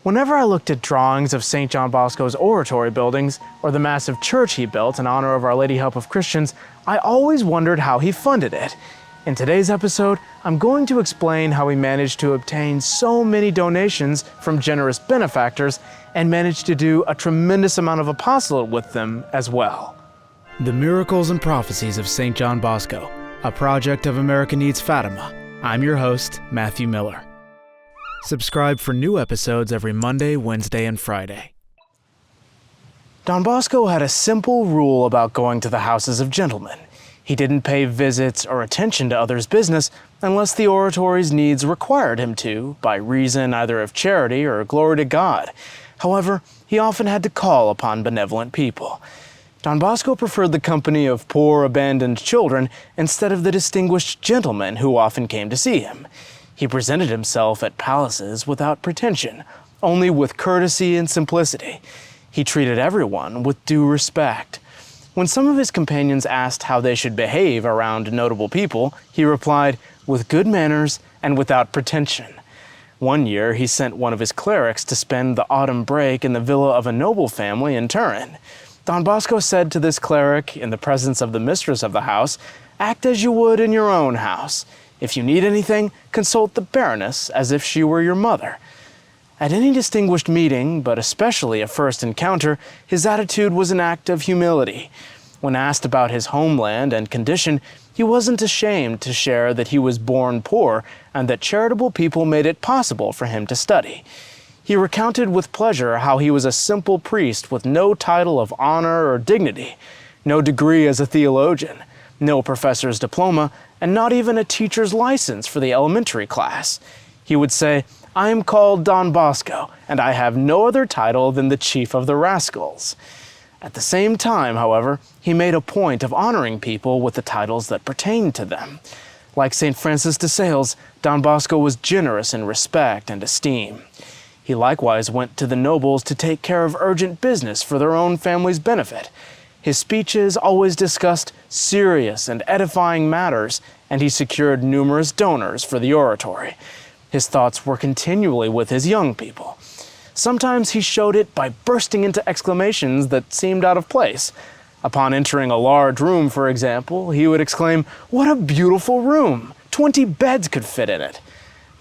Whenever I looked at drawings of St. John Bosco's oratory buildings or the massive church he built in honor of Our Lady Help of Christians, I always wondered how he funded it. In today's episode, I'm going to explain how he managed to obtain so many donations from generous benefactors and managed to do a tremendous amount of apostolate with them as well. The Miracles and Prophecies of St. John Bosco, a project of America Needs Fatima. I'm your host, Matthew Miller. Subscribe for new episodes every Monday, Wednesday, and Friday. Don Bosco had a simple rule about going to the houses of gentlemen. He didn't pay visits or attention to others' business unless the oratory's needs required him to, by reason either of charity or glory to God. However, he often had to call upon benevolent people. Don Bosco preferred the company of poor, abandoned children instead of the distinguished gentlemen who often came to see him. He presented himself at palaces without pretension, only with courtesy and simplicity. He treated everyone with due respect. When some of his companions asked how they should behave around notable people, he replied, with good manners and without pretension. One year, he sent one of his clerics to spend the autumn break in the villa of a noble family in Turin. Don Bosco said to this cleric, in the presence of the mistress of the house, "Act as you would in your own house. If you need anything, consult the Baroness as if she were your mother." At any distinguished meeting, but especially a first encounter, his attitude was an act of humility. When asked about his homeland and condition, he wasn't ashamed to share that he was born poor and that charitable people made it possible for him to study. He recounted with pleasure how he was a simple priest with no title of honor or dignity, no degree as a theologian, no professor's diploma, and not even a teacher's license for the elementary class. He would say, "I am called Don Bosco, and I have no other title than the chief of the rascals." At the same time, however, he made a point of honoring people with the titles that pertained to them. Like St. Francis de Sales, Don Bosco was generous in respect and esteem. He likewise went to the nobles to take care of urgent business for their own family's benefit. His speeches always discussed serious and edifying matters, and he secured numerous donors for the oratory. His thoughts were continually with his young people. Sometimes he showed it by bursting into exclamations that seemed out of place. Upon entering a large room, for example, he would exclaim, "What a beautiful room! 20 beds could fit in it."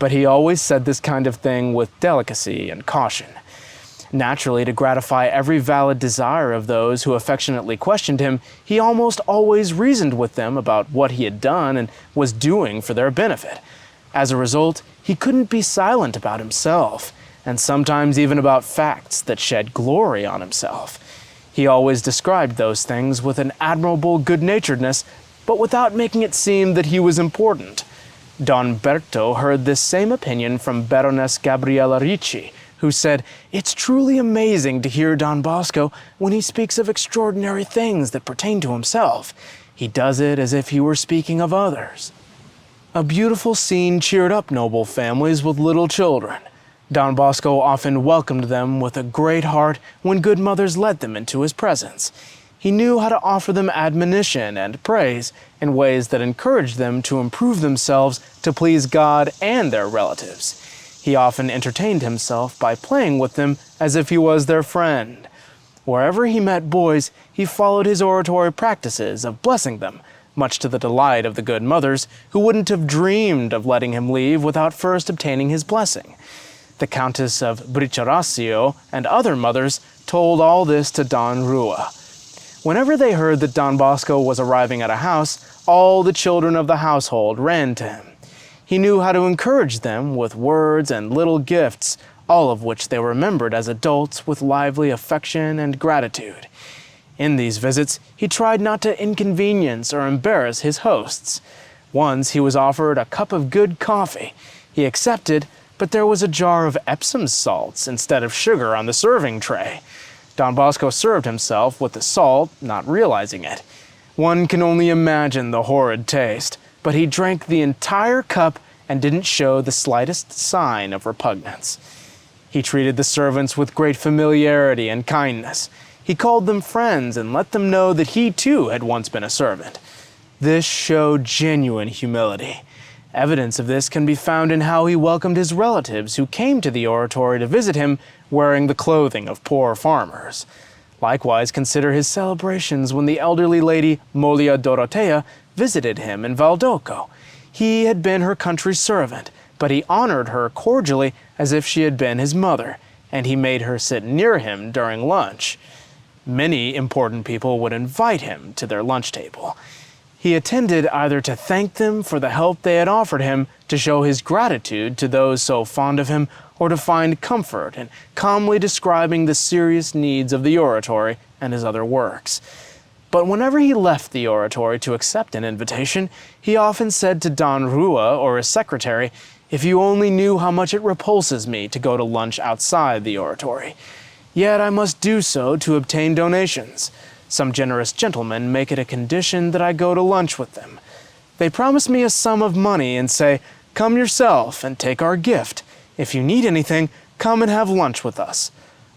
But he always said this kind of thing with delicacy and caution. Naturally, to gratify every valid desire of those who affectionately questioned him, he almost always reasoned with them about what he had done and was doing for their benefit. As a result, he couldn't be silent about himself, and sometimes even about facts that shed glory on himself. He always described those things with an admirable good-naturedness, but without making it seem that he was important. Don Berto heard this same opinion from Baroness Gabriella Ricci, who said, "It's truly amazing to hear Don Bosco when he speaks of extraordinary things that pertain to himself. He does it as if he were speaking of others." A beautiful scene cheered up noble families with little children. Don Bosco often welcomed them with a great heart when good mothers led them into his presence. He knew how to offer them admonition and praise in ways that encouraged them to improve themselves to please God and their relatives. He often entertained himself by playing with them as if he was their friend. Wherever he met boys, he followed his oratory practices of blessing them, much to the delight of the good mothers, who wouldn't have dreamed of letting him leave without first obtaining his blessing. The Countess of Bricherasio and other mothers told all this to Don Rua. Whenever they heard that Don Bosco was arriving at a house, all the children of the household ran to him. He knew how to encourage them with words and little gifts, all of which they remembered as adults with lively affection and gratitude. In these visits, he tried not to inconvenience or embarrass his hosts. Once he was offered a cup of good coffee. He accepted, but there was a jar of Epsom salts instead of sugar on the serving tray. Don Bosco served himself with the salt, not realizing it. One can only imagine the horrid taste, but he drank the entire cup and didn't show the slightest sign of repugnance. He treated the servants with great familiarity and kindness. He called them friends and let them know that he too had once been a servant. This showed genuine humility. Evidence of this can be found in how he welcomed his relatives who came to the oratory to visit him wearing the clothing of poor farmers. Likewise, consider his celebrations when the elderly lady Molia Dorotea visited him in Valdoco. He had been her country servant, but he honored her cordially as if she had been his mother, and he made her sit near him during lunch. Many important people would invite him to their lunch table. He attended either to thank them for the help they had offered him, to show his gratitude to those so fond of him, or to find comfort in calmly describing the serious needs of the oratory and his other works. But whenever he left the oratory to accept an invitation, he often said to Don Rua or his secretary, "If you only knew how much it repulses me to go to lunch outside the oratory. Yet I must do so to obtain donations. Some generous gentlemen make it a condition that I go to lunch with them. They promise me a sum of money and say, 'Come yourself and take our gift. If you need anything, come and have lunch with us.'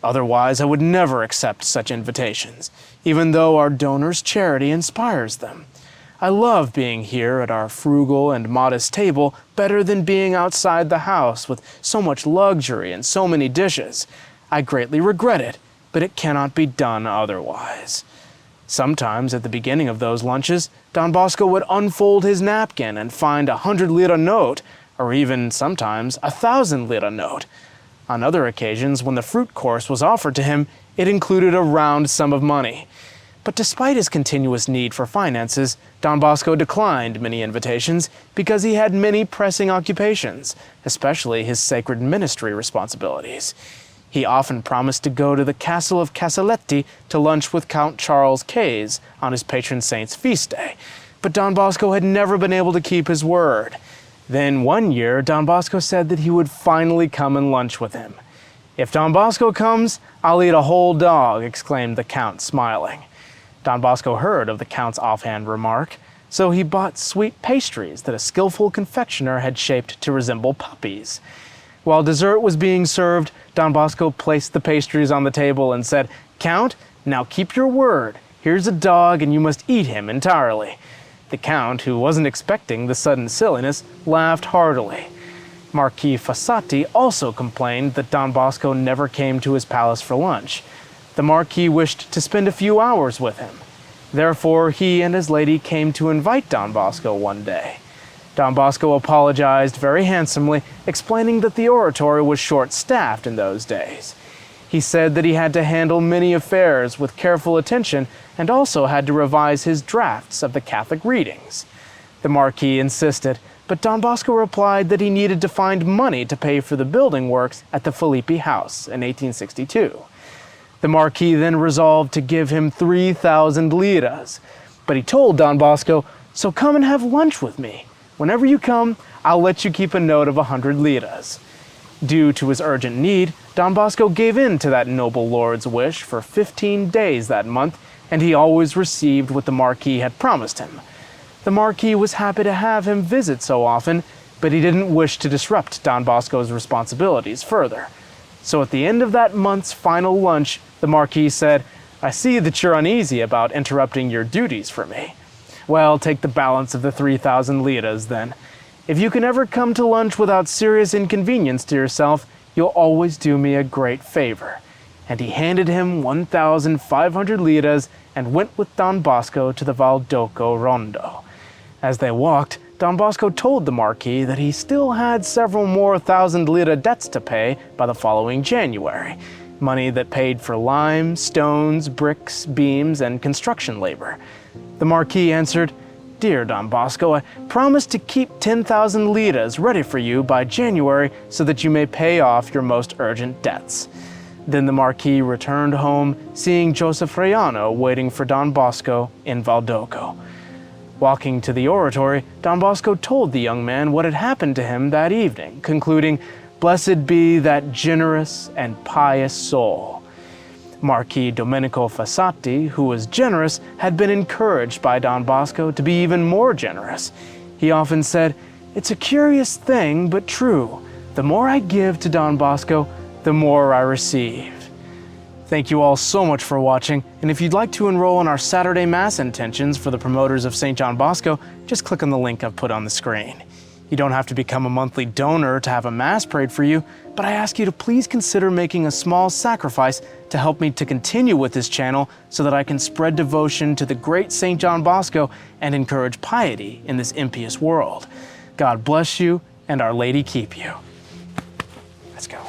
Otherwise, I would never accept such invitations, even though our donors' charity inspires them. I love being here at our frugal and modest table better than being outside the house with so much luxury and so many dishes. I greatly regret it, but it cannot be done otherwise." Sometimes at the beginning of those lunches, Don Bosco would unfold his napkin and find 100 lira note, or even sometimes 1,000 lira note. On other occasions, when the fruit course was offered to him, it included a round sum of money. But despite his continuous need for finances, Don Bosco declined many invitations because he had many pressing occupations, especially his sacred ministry responsibilities. He often promised to go to the castle of Casaletti to lunch with Count Charles Kays on his patron saint's feast day, but Don Bosco had never been able to keep his word. Then one year, Don Bosco said that he would finally come and lunch with him. "If Don Bosco comes, I'll eat a whole dog," exclaimed the Count, smiling. Don Bosco heard of the Count's offhand remark, so he bought sweet pastries that a skillful confectioner had shaped to resemble puppies. While dessert was being served, Don Bosco placed the pastries on the table and said, "Count, now keep your word. Here's a dog and you must eat him entirely." The Count, who wasn't expecting the sudden silliness, laughed heartily. Marquis Fossati also complained that Don Bosco never came to his palace for lunch. The Marquis wished to spend a few hours with him. Therefore, he and his lady came to invite Don Bosco one day. Don Bosco apologized very handsomely, explaining that the oratory was short-staffed in those days. He said that he had to handle many affairs with careful attention and also had to revise his drafts of the Catholic readings. The Marquis insisted, but Don Bosco replied that he needed to find money to pay for the building works at the Filippi House in 1862. The Marquis then resolved to give him 3,000 liras, but he told Don Bosco, "So come and have lunch with me. Whenever you come, I'll let you keep a note of 100 liras." Due to his urgent need, Don Bosco gave in to that noble lord's wish for 15 days that month, and he always received what the Marquis had promised him. The Marquis was happy to have him visit so often, but he didn't wish to disrupt Don Bosco's responsibilities further. So at the end of that month's final lunch, the Marquis said, "I see that you're uneasy about interrupting your duties for me. Well, take the balance of the 3,000 liras then. If you can ever come to lunch without serious inconvenience to yourself, you'll always do me a great favor." And he handed him 1,500 liras and went with Don Bosco to the Valdoco Rondo. As they walked, Don Bosco told the Marquis that he still had several more 1,000 lira debts to pay by the following January, money that paid for lime, stones, bricks, beams, and construction labor. The Marquis answered, "Dear Don Bosco, I promise to keep 10,000 liras ready for you by January so that you may pay off your most urgent debts." Then the Marquis returned home, seeing Joseph Rayano waiting for Don Bosco in Valdoco. Walking to the oratory, Don Bosco told the young man what had happened to him that evening, concluding, "Blessed be that generous and pious soul." Marquis Domenico Fossati, who was generous, had been encouraged by Don Bosco to be even more generous. He often said, "It's a curious thing, but true. The more I give to Don Bosco, the more I receive." Thank you all so much for watching, and if you'd like to enroll in our Saturday Mass intentions for the promoters of St. John Bosco, just click on the link I've put on the screen. You don't have to become a monthly donor to have a Mass prayed for you, but I ask you to please consider making a small sacrifice to help me to continue with this channel so that I can spread devotion to the great St. John Bosco and encourage piety in this impious world. God bless you, and Our Lady keep you. Let's go.